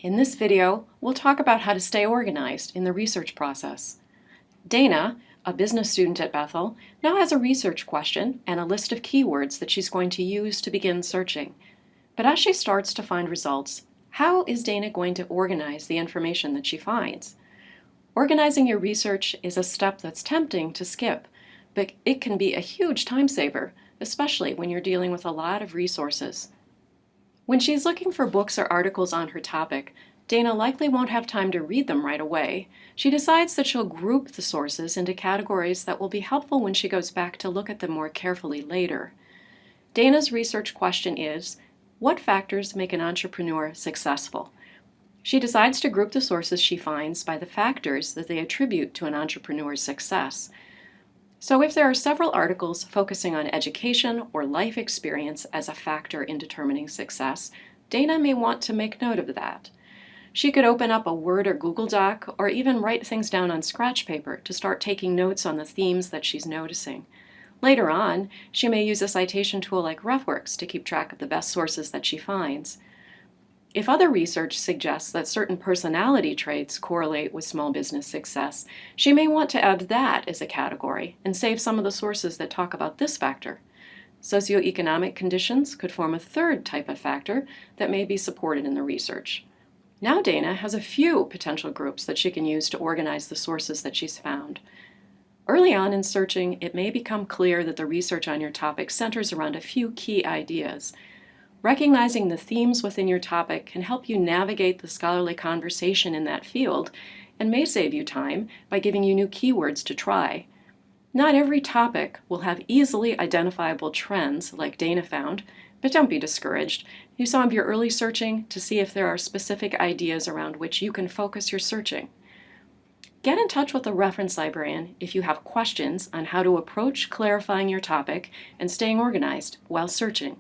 In this video, we'll talk about how to stay organized in the research process. Dana, a business student at Bethel, now has a research question and a list of keywords that she's going to use to begin searching. But as she starts to find results, how is Dana going to organize the information that she finds? Organizing your research is a step that's tempting to skip, but it can be a huge time saver, especially when you're dealing with a lot of resources. When she's looking for books or articles on her topic, Dana likely won't have time to read them right away. She decides that she'll group the sources into categories that will be helpful when she goes back to look at them more carefully later. Dana's research question is, what factors make an entrepreneur successful? She decides to group the sources she finds by the factors that they attribute to an entrepreneur's success. So if there are several articles focusing on education or life experience as a factor in determining success, Dana may want to make note of that. She could open up a Word or Google Doc or even write things down on scratch paper to start taking notes on the themes that she's noticing. Later on, she may use a citation tool like RefWorks to keep track of the best sources that she finds. If other research suggests that certain personality traits correlate with small business success, she may want to add that as a category and save some of the sources that talk about this factor. Socioeconomic conditions could form a third type of factor that may be supported in the research. Now Dana has a few potential groups that she can use to organize the sources that she's found. Early on in searching, it may become clear that the research on your topic centers around a few key ideas. Recognizing the themes within your topic can help you navigate the scholarly conversation in that field and may save you time by giving you new keywords to try. Not every topic will have easily identifiable trends like Dana found, but don't be discouraged. Use some of your early searching to see if there are specific ideas around which you can focus your searching. Get in touch with a reference librarian if you have questions on how to approach clarifying your topic and staying organized while searching.